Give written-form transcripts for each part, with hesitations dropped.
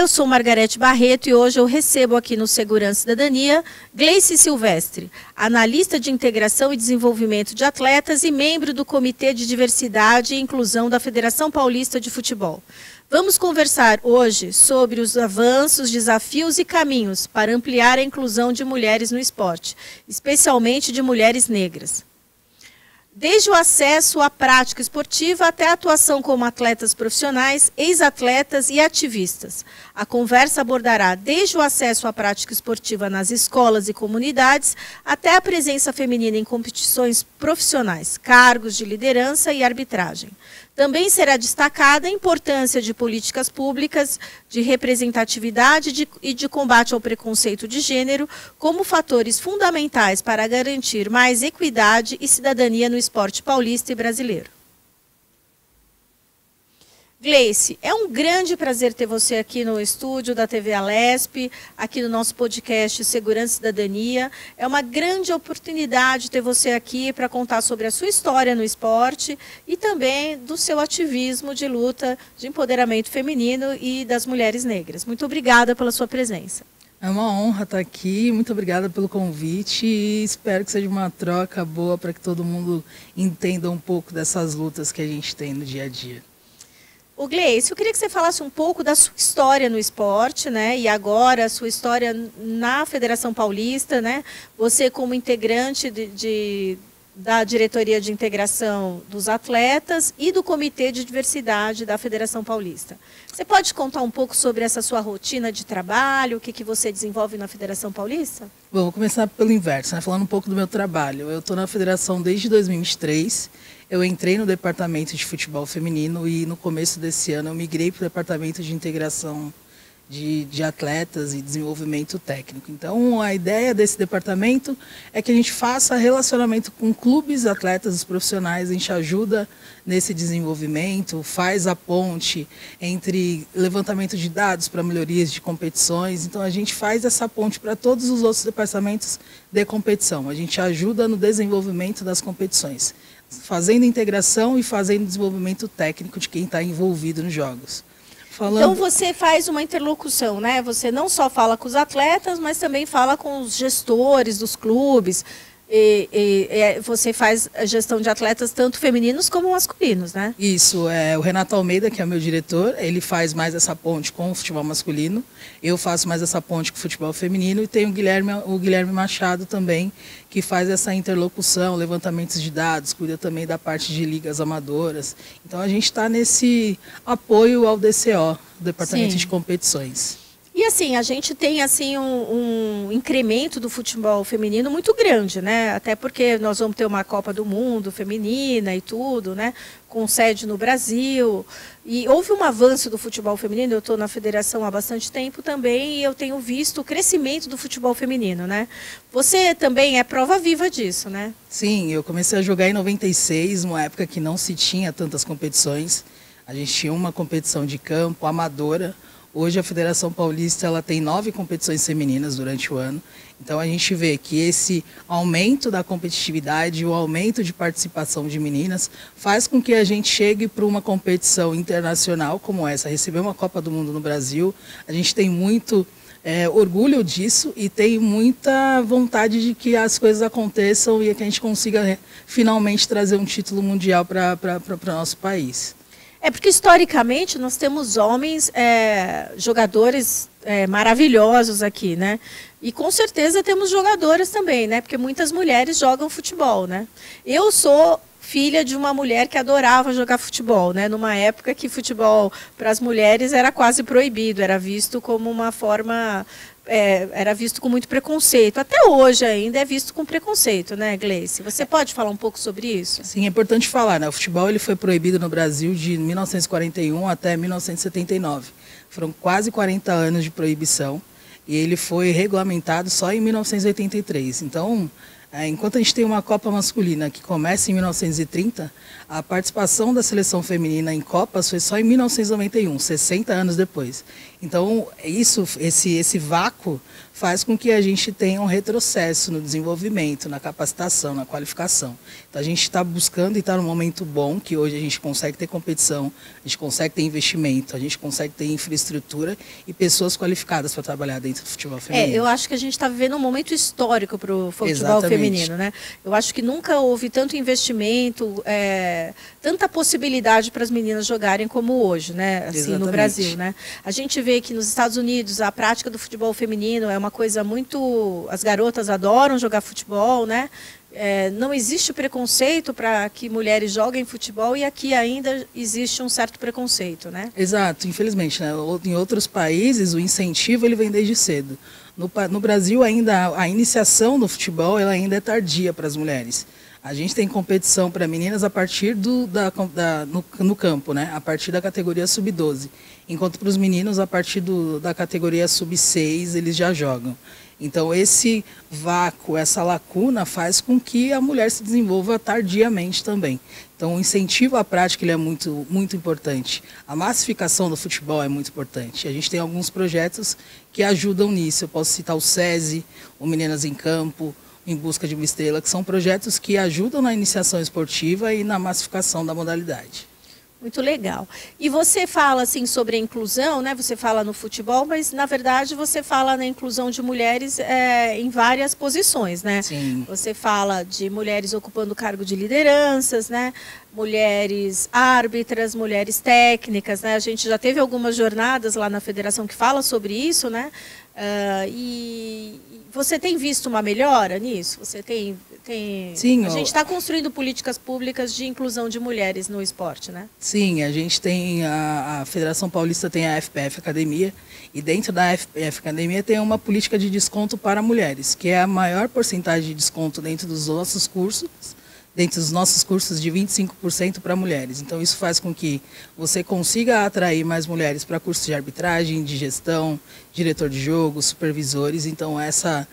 eu sou Margarete Barreto e hoje eu recebo aqui no Segurança e Cidadania Gleice Silvestre, analista de integração e desenvolvimento de atletas e membro do Comitê de Diversidade e Inclusão da Federação Paulista de Futebol. Vamos conversar hoje sobre os avanços, desafios e caminhos para ampliar a inclusão de mulheres no esporte, especialmente de mulheres negras. Desde o acesso à prática esportiva até a atuação como atletas profissionais, ex-atletas e ativistas. A conversa abordará desde o acesso à prática esportiva nas escolas e comunidades até a presença feminina em competições profissionais, cargos de liderança e arbitragem. Também será destacada a importância de políticas públicas de representatividade e de combate ao preconceito de gênero como fatores fundamentais para garantir mais equidade e cidadania no esporte paulista e brasileiro. Gleice, é um grande prazer ter você aqui no estúdio da TV Alesp, aqui no nosso podcast Segurança e Cidadania. É uma grande oportunidade ter você aqui para contar sobre a sua história no esporte e também do seu ativismo de luta de empoderamento feminino e das mulheres negras. Muito obrigada pela sua presença. É uma honra estar aqui, muito obrigada pelo convite e espero que seja uma troca boa para que todo mundo entenda um pouco dessas lutas que a gente tem no dia a dia. O Gleice, eu queria que você falasse um pouco da sua história no esporte, né? E agora a sua história na Federação Paulista, né? Você como integrante da diretoria de integração dos atletas e do Comitê de Diversidade da Federação Paulista. Você pode contar um pouco sobre essa sua rotina de trabalho, o que você desenvolve na Federação Paulista? Bom, vou começar pelo inverso, né? Falando um pouco do meu trabalho. Eu estou na Federação desde 2023. Eu entrei no departamento de futebol feminino e no começo desse ano eu migrei para o departamento de integração de atletas e desenvolvimento técnico. Então, a ideia desse departamento é que a gente faça relacionamento com clubes, atletas, profissionais, a gente ajuda nesse desenvolvimento, faz a ponte entre levantamento de dados para melhorias de competições. Então, a gente faz essa ponte para todos os outros departamentos de competição. A gente ajuda no desenvolvimento das competições, fazendo integração e fazendo desenvolvimento técnico de quem está envolvido nos jogos. Então você faz uma interlocução, né? Você não só fala com os atletas, mas também fala com os gestores dos clubes. Você faz a gestão de atletas tanto femininos como masculinos, né? Isso, o Renato Almeida, que é o meu diretor, ele faz mais essa ponte com o futebol masculino, eu faço mais essa ponte com o futebol feminino e tem o Guilherme Machado também, que faz essa interlocução, levantamentos de dados, cuida também da parte de ligas amadoras. Então a gente está nesse apoio ao DCO, Departamento de Competições. E assim, a gente tem assim um incremento do futebol feminino muito grande, né? Até porque nós vamos ter uma Copa do Mundo feminina e tudo, né? Com sede no Brasil. E houve um avanço do futebol feminino, eu estou na federação há bastante tempo também e eu tenho visto o crescimento do futebol feminino, né? Você também é prova viva disso, né? Sim, eu comecei a jogar em 96, uma época que não se tinha tantas competições. A gente tinha uma competição de campo amadora. Hoje a Federação Paulista ela tem 9 competições femininas durante o ano. Então a gente vê que esse aumento da competitividade, o aumento de participação de meninas, faz com que a gente chegue para uma competição internacional como essa, receber uma Copa do Mundo no Brasil. A gente tem muito orgulho disso e tem muita vontade de que as coisas aconteçam e que a gente consiga finalmente trazer um título mundial para o nosso país. É porque, historicamente, nós temos homens, jogadores maravilhosos aqui, né? E, com certeza, temos jogadoras também, né? Porque muitas mulheres jogam futebol, né? Eu sou filha de uma mulher que adorava jogar futebol, né? Numa época que futebol para as mulheres era quase proibido, era visto como uma forma... era visto com muito preconceito. Até hoje ainda é visto com preconceito, né, Gleice? Você pode falar um pouco sobre isso? Sim, é importante falar, né? O futebol ele foi proibido no Brasil de 1941 até 1979. Foram quase 40 anos de proibição e ele foi regulamentado só em 1983. Então, Enquanto a gente tem uma Copa masculina que começa em 1930, a participação da seleção feminina em Copas foi só em 1991, 60 anos depois. Então, esse vácuo faz com que a gente tenha um retrocesso no desenvolvimento, na capacitação, na qualificação. Então, a gente está buscando e está num momento bom, que hoje a gente consegue ter competição, a gente consegue ter investimento, a gente consegue ter infraestrutura e pessoas qualificadas para trabalhar dentro do futebol feminino. Eu acho que a gente está vivendo um momento histórico para o futebol feminino, né? Eu acho que nunca houve tanto investimento, tanta possibilidade para as meninas jogarem como hoje, né? Assim, no Brasil, né? A gente vê que nos Estados Unidos a prática do futebol feminino é uma coisa muito... As garotas adoram jogar futebol, né? Não existe preconceito para que mulheres joguem futebol e aqui ainda existe um certo preconceito, né? Exato, infelizmente, né? Em outros países o incentivo ele vem desde cedo. No Brasil ainda a iniciação no futebol ela ainda é tardia para as mulheres. A gente tem competição para meninas a partir no campo, né? A partir da categoria sub-12. Enquanto para os meninos, a partir da categoria sub-6, eles já jogam. Então, esse vácuo, essa lacuna faz com que a mulher se desenvolva tardiamente também. Então, o incentivo à prática ele é muito, muito importante. A massificação do futebol é muito importante. A gente tem alguns projetos que ajudam nisso. Eu posso citar o SESI, o Meninas em Campo, Em Busca de uma Estrela, que são projetos que ajudam na iniciação esportiva e na massificação da modalidade. Muito legal. E você fala assim sobre a inclusão, né? Você fala no futebol, mas na verdade você fala na inclusão de mulheres em várias posições, né? Sim. Você fala de mulheres ocupando cargo de lideranças, né? Mulheres árbitras, mulheres técnicas, né? A gente já teve algumas jornadas lá na federação que fala sobre isso, né? E você tem visto uma melhora nisso? Você tem... Sim, a gente está construindo políticas públicas de inclusão de mulheres no esporte, né? Sim, a gente tem, a Federação Paulista tem a FPF Academia, e dentro da FPF Academia tem uma política de desconto para mulheres, que é a maior porcentagem de desconto dentro dos nossos cursos, de 25% para mulheres. Então, isso faz com que você consiga atrair mais mulheres para cursos de arbitragem, de gestão, diretor de jogo, supervisores. Então, essa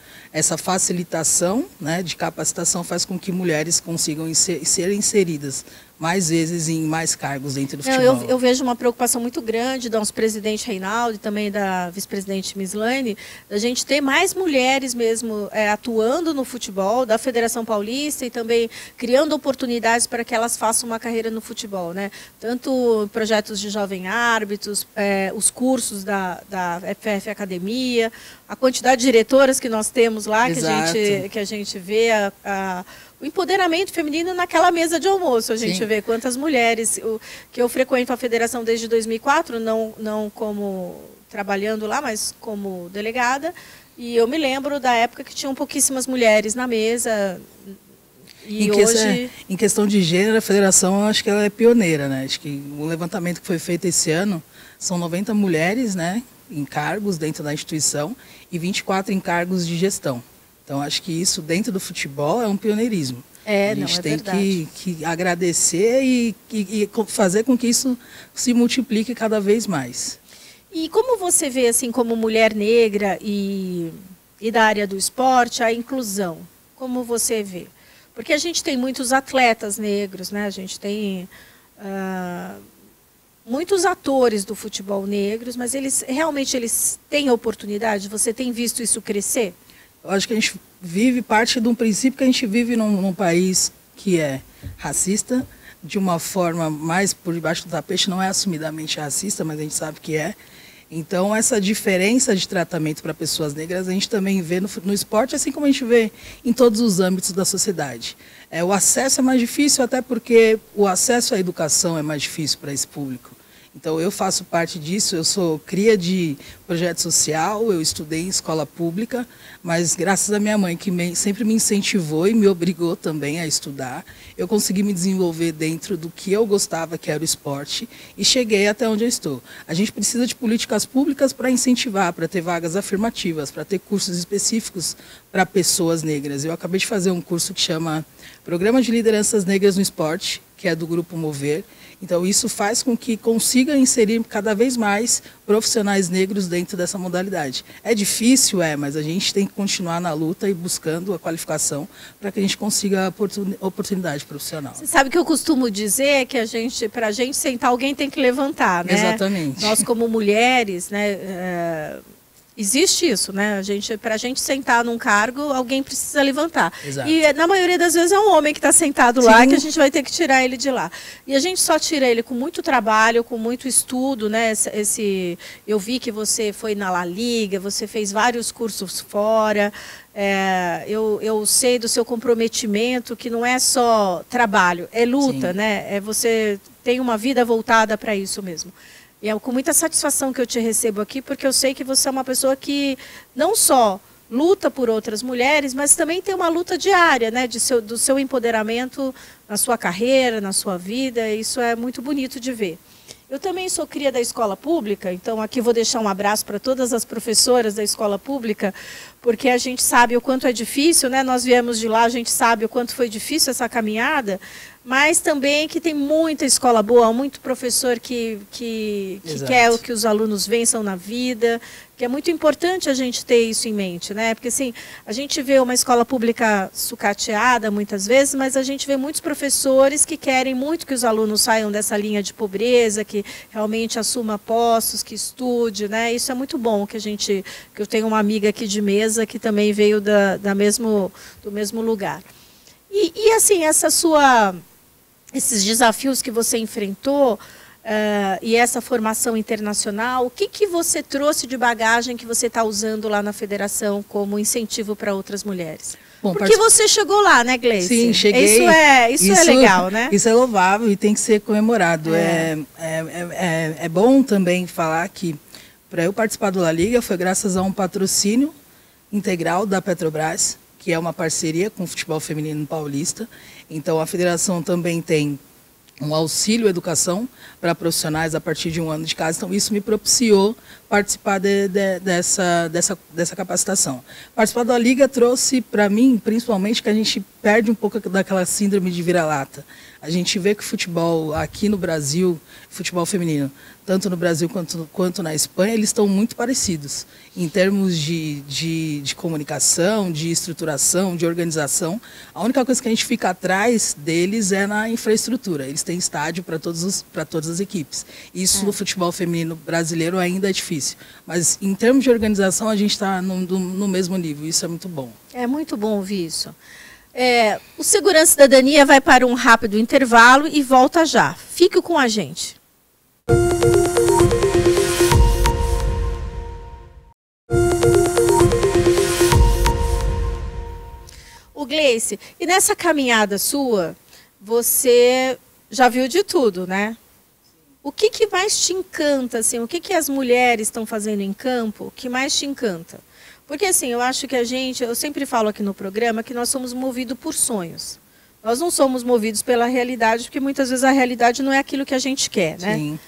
facilitação, né, de capacitação faz com que mulheres consigam ser inseridas mais vezes em mais cargos dentro do futebol. Eu vejo uma preocupação muito grande do nosso presidente Reinaldo e também da vice-presidente Mislane, da gente ter mais mulheres mesmo atuando no futebol, da Federação Paulista e também criando oportunidades para que elas façam uma carreira no futebol, né? Tanto projetos de jovem árbitros, os cursos da FPF Academia, a quantidade de diretoras que nós temos lá, que a gente vê o empoderamento feminino naquela mesa de almoço. A gente vê quantas mulheres, que eu frequento a federação desde 2004, não como trabalhando lá, mas como delegada, e eu me lembro da época que tinham pouquíssimas mulheres na mesa. E hoje... Em questão de gênero, a federação, eu acho que ela é pioneira, né? Acho que o levantamento que foi feito esse ano, são 90 mulheres, né, em cargos dentro da instituição e 24 em cargos de gestão. Então, acho que isso dentro do futebol é um pioneirismo. A gente tem que agradecer e fazer com que isso se multiplique cada vez mais. E como você vê, assim, como mulher negra e da área do esporte, a inclusão? Como você vê? Porque a gente tem muitos atletas negros, né? A gente tem muitos atores do futebol negros, mas eles têm oportunidade? Você tem visto isso crescer? Eu acho que a gente vive parte de um princípio que a gente vive num país que é racista, de uma forma mais por debaixo do tapete, não é assumidamente racista, mas a gente sabe que é. Então, essa diferença de tratamento para pessoas negras, a gente também vê no esporte, assim como a gente vê em todos os âmbitos da sociedade. O acesso é mais difícil, até porque o acesso à educação é mais difícil para esse público. Então, eu faço parte disso, eu sou cria de projeto social, eu estudei em escola pública, mas graças à minha mãe, que sempre me incentivou e me obrigou também a estudar, eu consegui me desenvolver dentro do que eu gostava, que era o esporte, e cheguei até onde eu estou. A gente precisa de políticas públicas para incentivar, para ter vagas afirmativas, para ter cursos específicos para pessoas negras. Eu acabei de fazer um curso que chama Programa de Lideranças Negras no Esporte, que é do Grupo Mover. Então, isso faz com que consiga inserir cada vez mais profissionais negros dentro dessa modalidade. É difícil, mas a gente tem que continuar na luta e buscando a qualificação para que a gente consiga a oportunidade profissional. Você sabe que eu costumo dizer que para a gente sentar, alguém tem que levantar, né? Exatamente. Nós, como mulheres, né, existe isso, né? Para a gente sentar num cargo, alguém precisa levantar. Exato. E na maioria das vezes é um homem que está sentado lá, que a gente vai ter que tirar ele de lá. E a gente só tira ele com muito trabalho, com muito estudo, né? Eu vi que você foi na La Liga, você fez vários cursos fora. Eu sei do seu comprometimento, que não é só trabalho, é luta, né? Você tem uma vida voltada para isso mesmo. E é com muita satisfação que eu te recebo aqui, porque eu sei que você é uma pessoa que não só luta por outras mulheres, mas também tem uma luta diária, né, do seu empoderamento na sua carreira, na sua vida. Isso é muito bonito de ver. Eu também sou cria da escola pública, então aqui vou deixar um abraço para todas as professoras da escola pública, porque a gente sabe o quanto é difícil, né? Nós viemos de lá, a gente sabe o quanto foi difícil essa caminhada, mas também que tem muita escola boa, muito professor que quer que os alunos vençam na vida, que é muito importante a gente ter isso em mente, né? Porque assim, a gente vê uma escola pública sucateada muitas vezes, mas a gente vê muitos professores que querem muito que os alunos saiam dessa linha de pobreza, que realmente assuma postos, que estude, né? Isso é muito bom, que eu tenho uma amiga aqui de mesa que também veio do mesmo lugar. E assim, esses desafios que você enfrentou e essa formação internacional, o que você trouxe de bagagem que você está usando lá na federação como incentivo para outras mulheres? Bom, porque você chegou lá, né, Gleice? Sim, cheguei. Isso é legal, né? Isso é louvável e tem que ser comemorado. É bom também falar que para eu participar do La Liga foi graças a um patrocínio integral da Petrobras, que é uma parceria com o futebol feminino paulista. Então, a federação também tem um auxílio educação para profissionais a partir de 1 ano de casa. Então, isso me propiciou participar dessa capacitação. Participar da Liga trouxe para mim, principalmente, que a gente perde um pouco daquela síndrome de vira-lata. A gente vê que o futebol aqui no Brasil, futebol feminino, tanto no Brasil quanto na Espanha, eles estão muito parecidos em termos de comunicação, de estruturação, de organização. A única coisa que a gente fica atrás deles é na infraestrutura. Eles têm estádio para todas as equipes. Isso no futebol feminino brasileiro ainda é difícil. Mas em termos de organização, a gente está no mesmo nível. Isso é muito bom. É muito bom ouvir isso. O Segurança e Cidadania vai para um rápido intervalo e volta já. Fique com a gente. O Gleice, e nessa caminhada sua, você já viu de tudo, né? O que mais te encanta, assim, o que as mulheres estão fazendo em campo que mais te encanta? Porque assim, eu acho que eu sempre falo aqui no programa que nós somos movidos por sonhos. Nós não somos movidos pela realidade, porque muitas vezes a realidade não é aquilo que a gente quer, né? Sim.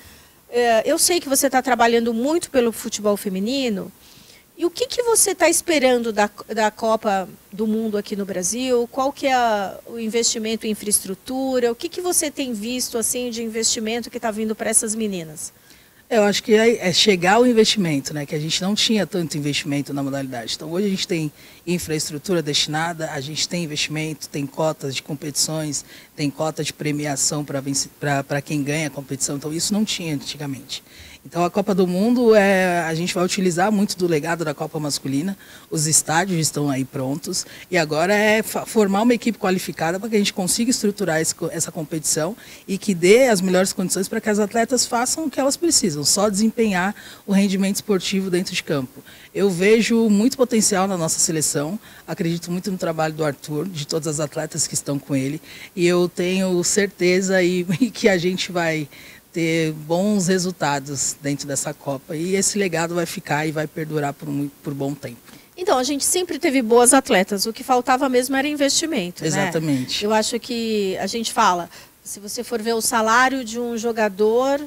Eu sei que você está trabalhando muito pelo futebol feminino. E o que você está esperando da Copa do Mundo aqui no Brasil? Qual que é o investimento em infraestrutura? O que você tem visto assim de investimento que está vindo para essas meninas? Eu acho que é chegar ao investimento, né? Que a gente não tinha tanto investimento na modalidade. Então, hoje a gente tem infraestrutura destinada, a gente tem investimento, tem cotas de competições, tem cota de premiação para quem ganha a competição. Então, isso não tinha antigamente. Então, a Copa do Mundo, a gente vai utilizar muito do legado da Copa masculina. Os estádios estão aí prontos. E agora é formar uma equipe qualificada para que a gente consiga estruturar essa competição e que dê as melhores condições para que as atletas façam o que elas precisam, só desempenhar o rendimento esportivo dentro de campo. Eu vejo muito potencial na nossa seleção, acredito muito no trabalho do Arthur, de todas as atletas que estão com ele. E eu tenho certeza que a gente vai ter bons resultados dentro dessa Copa. E esse legado vai ficar e vai perdurar por bom tempo. Então, a gente sempre teve boas atletas. O que faltava mesmo era investimento. Exatamente. Né? Eu acho que a gente fala, se você for ver o salário de um jogador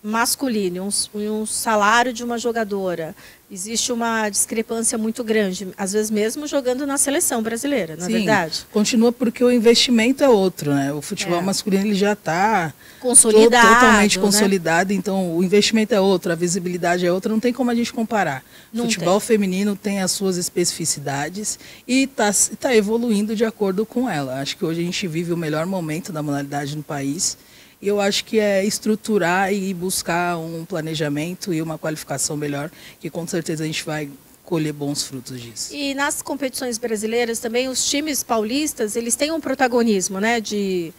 masculino e um salário de uma jogadora, existe uma discrepância muito grande, às vezes mesmo jogando na seleção brasileira, não é verdade? Continua porque o investimento é outro, né? O futebol masculino ele já está totalmente consolidado, né? Então o investimento é outro, a visibilidade é outra, não tem como a gente comparar. O futebol feminino tem as suas especificidades e tá evoluindo de acordo com ela. Acho que hoje a gente vive o melhor momento da modalidade no país. E eu acho que é estruturar e buscar um planejamento e uma qualificação melhor, que com certeza a gente vai colher bons frutos disso. E nas competições brasileiras também, os times paulistas, eles têm um protagonismo, né, de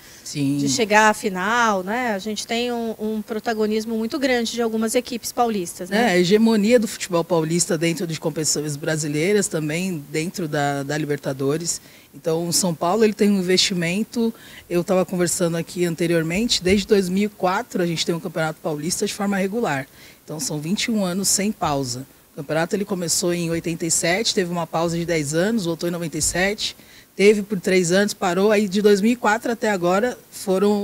chegar à final, né? A gente tem um protagonismo muito grande de algumas equipes paulistas, né? A hegemonia do futebol paulista dentro de competições brasileiras, também dentro da Libertadores. Então, o São Paulo ele tem um investimento, eu estava conversando aqui anteriormente, desde 2004 a gente tem um Campeonato Paulista de forma regular. Então, são 21 anos sem pausa. O campeonato ele começou em 87, teve uma pausa de 10 anos, voltou em 97, teve por 3 anos, parou, aí de 2004 até agora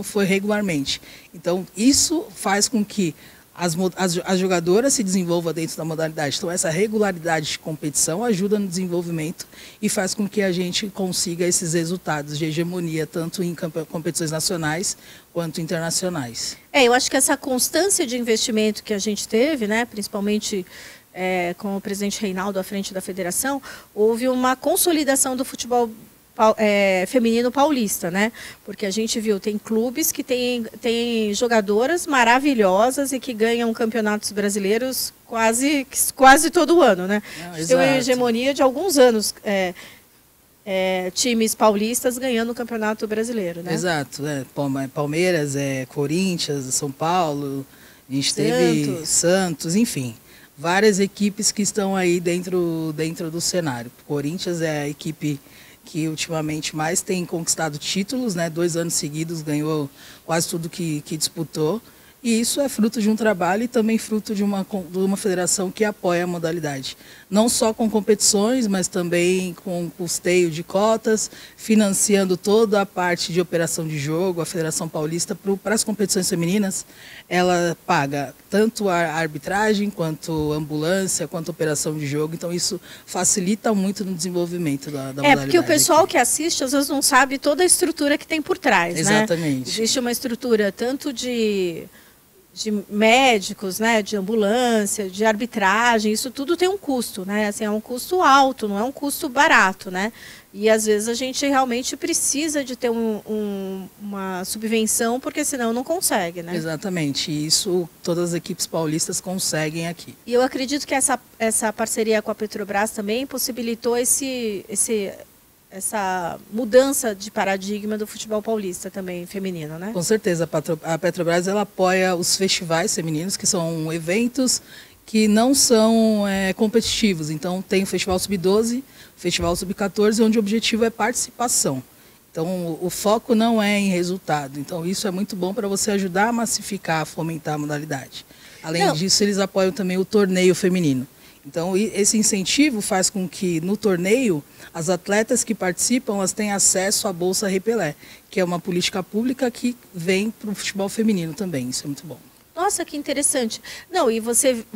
foi regularmente. Então, isso faz com que as jogadoras se desenvolvam dentro da modalidade. Então, essa regularidade de competição ajuda no desenvolvimento e faz com que a gente consiga esses resultados de hegemonia, tanto em competições nacionais quanto internacionais. Eu acho que essa constância de investimento que a gente teve, né, principalmente com o presidente Reinaldo à frente da federação, houve uma consolidação do futebol feminino paulista, né? Porque a gente viu, tem clubes que têm jogadoras maravilhosas e que ganham campeonatos brasileiros quase todo ano, né? Tem uma hegemonia de alguns anos, times paulistas ganhando o campeonato brasileiro, né? Exato, Palmeiras, Corinthians, São Paulo, a gente teve Santos, enfim. Várias equipes que estão aí dentro do cenário. O Corinthians é a equipe que ultimamente mais tem conquistado títulos, né? 2 anos seguidos ganhou quase tudo que disputou. E isso é fruto de um trabalho e também fruto de uma federação que apoia a modalidade. Não só com competições, mas também com custeio de cotas, financiando toda a parte de operação de jogo. A Federação Paulista, para as competições femininas, ela paga tanto a arbitragem, quanto a ambulância, quanto a operação de jogo. Então, isso facilita muito no desenvolvimento da modalidade. Porque o pessoal que assiste, às vezes, não sabe toda a estrutura que tem por trás, né? Exatamente. Existe uma estrutura tanto de médicos, né, de ambulância, de arbitragem, isso tudo tem um custo, né? Assim, é um custo alto, não é um custo barato, né? E às vezes a gente realmente precisa de ter uma subvenção, porque senão não consegue, né? Exatamente, e isso todas as equipes paulistas conseguem aqui. E eu acredito que essa parceria com a Petrobras também possibilitou essa mudança de paradigma do futebol paulista também feminino, né? Com certeza, a Petrobras ela apoia os festivais femininos, que são eventos que não são competitivos. Então tem o Festival Sub-12, o Festival Sub-14, onde o objetivo é participação. Então o foco não é em resultado. Então isso é muito bom para você ajudar a massificar, a fomentar a modalidade. Além disso, eles apoiam também o torneio feminino. Então, esse incentivo faz com que, no torneio, as atletas que participam elas tenham acesso à Bolsa Repelé, que é uma política pública que vem para o futebol feminino também. Isso é muito bom. Nossa, que interessante. Não, e se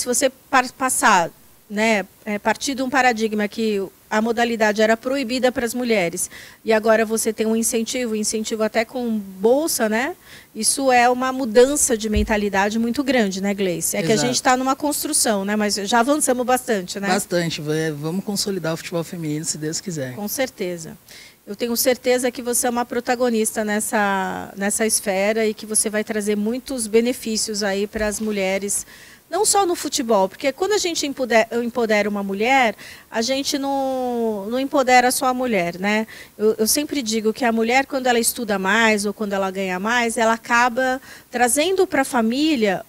você passar, né, partir de um paradigma que a modalidade era proibida para as mulheres e agora você tem um incentivo até com bolsa, né? Isso é uma mudança de mentalidade muito grande, né, Gleice? Exato. Que a gente está numa construção, né? Mas já avançamos bastante, né? Bastante. Vamos consolidar o futebol feminino, se Deus quiser. Com certeza. Eu tenho certeza que você é uma protagonista nessa esfera e que você vai trazer muitos benefícios aí para as mulheres, não só no futebol, porque quando a gente empodera uma mulher, a gente não empodera só a mulher, né? Eu sempre digo que a mulher, quando ela estuda mais ou quando ela ganha mais, ela acaba trazendo para a família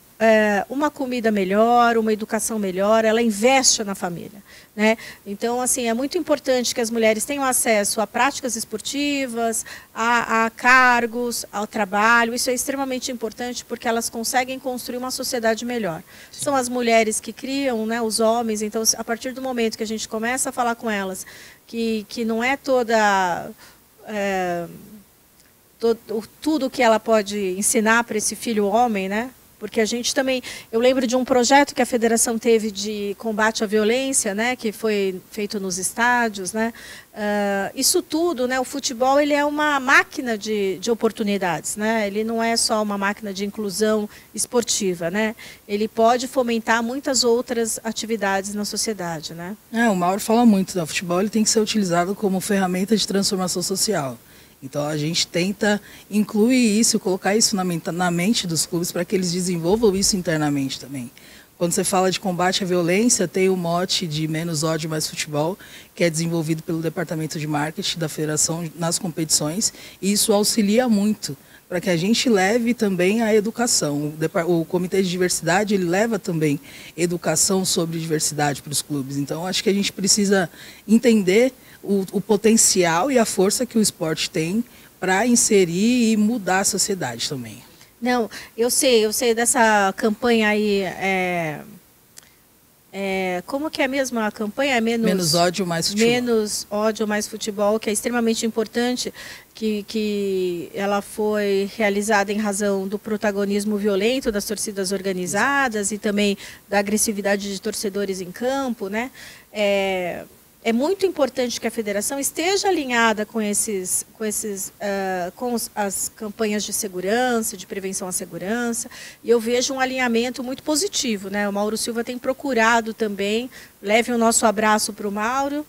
uma comida melhor, uma educação melhor, ela investe na família, né? Então, assim, é muito importante que as mulheres tenham acesso a práticas esportivas, a cargos, ao trabalho. Isso é extremamente importante porque elas conseguem construir uma sociedade melhor. Sim. São as mulheres que criam, né, os homens. Então, a partir do momento que a gente começa a falar com elas que não é tudo que ela pode ensinar para esse filho homem, né? Porque a gente também, eu lembro de um projeto que a federação teve de combate à violência, né, que foi feito nos estádios, né, isso tudo, né, o futebol ele é uma máquina de oportunidades, né, ele não é só uma máquina de inclusão esportiva, né, ele pode fomentar muitas outras atividades na sociedade, né. O Mauro fala muito, né, o futebol ele tem que ser utilizado como ferramenta de transformação social. Então a gente tenta incluir isso, colocar isso na mente dos clubes para que eles desenvolvam isso internamente também. Quando você fala de combate à violência, tem o mote de Menos Ódio, Mais Futebol, que é desenvolvido pelo Departamento de Marketing da Federação nas competições, e isso auxilia muito para que a gente leve também a educação. O Comitê de Diversidade ele leva também educação sobre diversidade para os clubes. Então acho que a gente precisa entender o potencial e a força que o esporte tem para inserir e mudar a sociedade também. Não, eu sei dessa campanha aí, como que é mesmo a campanha? Menos ódio, mais futebol. Menos ódio, mais futebol, que é extremamente importante, que ela foi realizada em razão do protagonismo violento das torcidas organizadas e também da agressividade de torcedores em campo, né? É muito importante que a federação esteja alinhada com as campanhas de segurança, de prevenção à segurança, e eu vejo um alinhamento muito positivo, né? O Mauro Silva tem procurado também, leve o nosso abraço para o Mauro,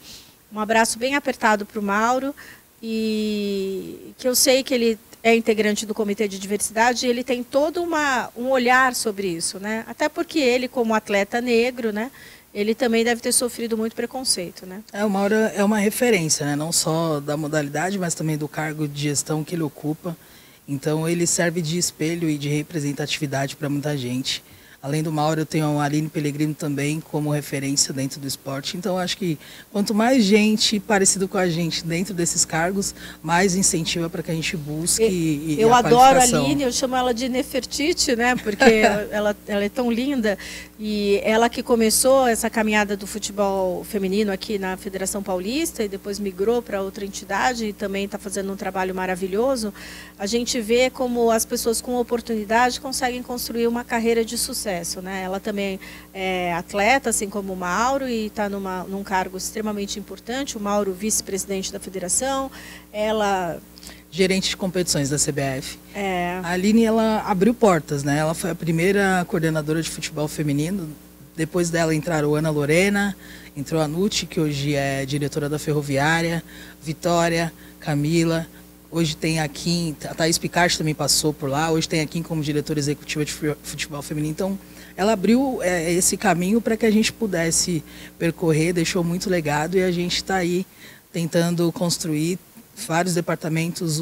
um abraço bem apertado para o Mauro, e que eu sei que ele é integrante do Comitê de Diversidade, e ele tem todo um olhar sobre isso, né? Até porque ele, como atleta negro, né, ele também deve ter sofrido muito preconceito, né? O Mauro é uma referência, né? Não só da modalidade, mas também do cargo de gestão que ele ocupa. Então ele serve de espelho e de representatividade para muita gente. Além do Mauro, eu tenho a Aline Pellegrino também como referência dentro do esporte. Então, acho que quanto mais gente parecida com a gente dentro desses cargos, mais incentiva para que a gente busque eu adoro a Aline, eu chamo ela de Nefertiti, né? Porque ela é tão linda. E ela que começou essa caminhada do futebol feminino aqui na Federação Paulista e depois migrou para outra entidade e também está fazendo um trabalho maravilhoso. A gente vê como as pessoas com oportunidade conseguem construir uma carreira de sucesso. Né? Ela também é atleta, assim como o Mauro, e está num cargo extremamente importante. O Mauro, vice-presidente da federação, ela... gerente de competições da CBF. A Aline, ela abriu portas, né? Ela foi a primeira coordenadora de futebol feminino. Depois dela entraram Ana Lorena, entrou a Nuti, que hoje é diretora da Ferroviária, Vitória, Camila. Hoje tem a Kim, a Thaís Picard também passou por lá. Hoje tem a Kim como diretora executiva de futebol feminino. Então, ela abriu esse caminho para que a gente pudesse percorrer, deixou muito legado e a gente está aí tentando construir vários departamentos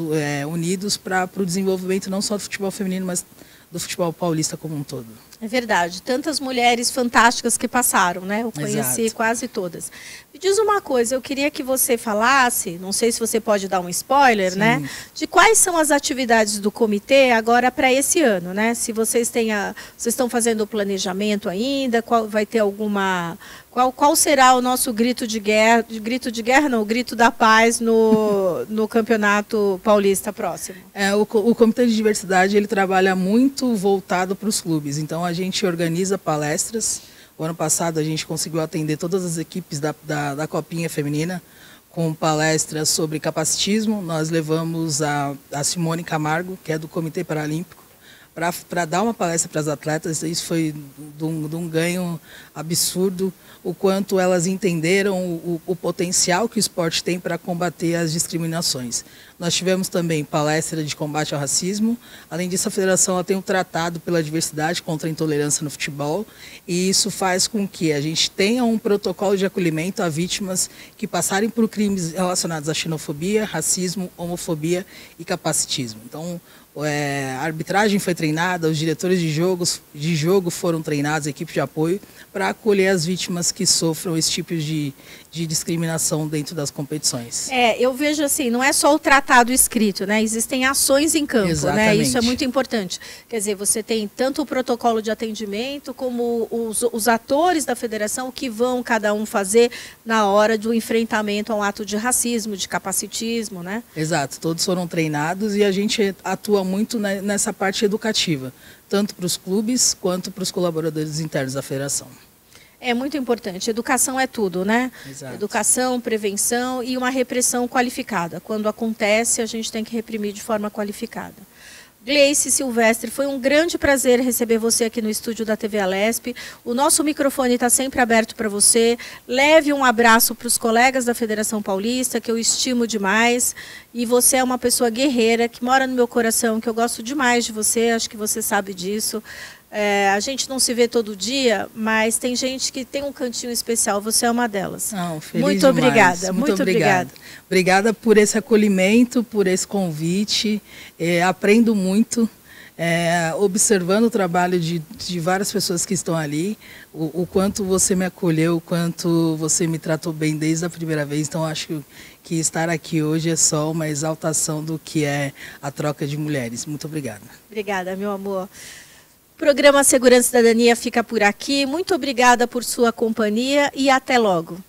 unidos para o desenvolvimento não só do futebol feminino, mas do futebol paulista como um todo. É verdade, tantas mulheres fantásticas que passaram, né? Eu conheci quase todas. Me diz uma coisa, eu queria que você falasse, não sei se você pode dar um spoiler, né? De quais são as atividades do comitê agora para esse ano, né? Se vocês estão fazendo o planejamento ainda, vai ter alguma... Qual será o nosso grito de guerra? Grito de guerra não, o grito da paz no Campeonato Paulista próximo? O Comitê de Diversidade ele trabalha muito voltado para os clubes, então a gente organiza palestras. O ano passado a gente conseguiu atender todas as equipes da Copinha Feminina com palestras sobre capacitismo. Nós levamos a Simone Camargo, que é do Comitê Paralímpico, para dar uma palestra para as atletas. Isso foi de um ganho absurdo, o quanto elas entenderam o potencial que o esporte tem para combater as discriminações. Nós tivemos também palestra de combate ao racismo. Além disso, a federação ela tem um tratado pela diversidade contra a intolerância no futebol, e isso faz com que a gente tenha um protocolo de acolhimento a vítimas que passarem por crimes relacionados à xenofobia, racismo, homofobia e capacitismo. Então, a arbitragem foi treinada, os diretores de jogo foram treinados, a equipe de apoio, para acolher as vítimas que sofram esse tipo de discriminação dentro das competições. Eu vejo assim, não é só o tratado escrito, né? Existem ações em campo, né? Isso é muito importante. Quer dizer, você tem tanto o protocolo de atendimento como os atores da federação que vão cada um fazer na hora do enfrentamento a um ato de racismo, de capacitismo, né? Exato, todos foram treinados e a gente atua atua muito nessa parte educativa, tanto para os clubes quanto para os colaboradores internos da federação. É muito importante. Educação é tudo, né? Exato. Educação, prevenção e uma repressão qualificada. Quando acontece, a gente tem que reprimir de forma qualificada. Gleice Silvestre, foi um grande prazer receber você aqui no estúdio da TV Alesp. O nosso microfone está sempre aberto para você. Leve um abraço para os colegas da Federação Paulista, que eu estimo demais. E você é uma pessoa guerreira, que mora no meu coração, que eu gosto demais de você, acho que você sabe disso. A gente não se vê todo dia, mas tem gente que tem um cantinho especial. Você é uma delas. Não, feliz muito demais. Obrigada. Muito obrigada. Obrigada por esse acolhimento, por esse convite. Aprendo muito, observando o trabalho de várias pessoas que estão ali, o quanto você me acolheu, o quanto você me tratou bem desde a primeira vez. Então, acho que estar aqui hoje é só uma exaltação do que é a troca de mulheres. Muito obrigada. Obrigada, meu amor. O programa Segurança e Cidadania fica por aqui. Muito obrigada por sua companhia e até logo.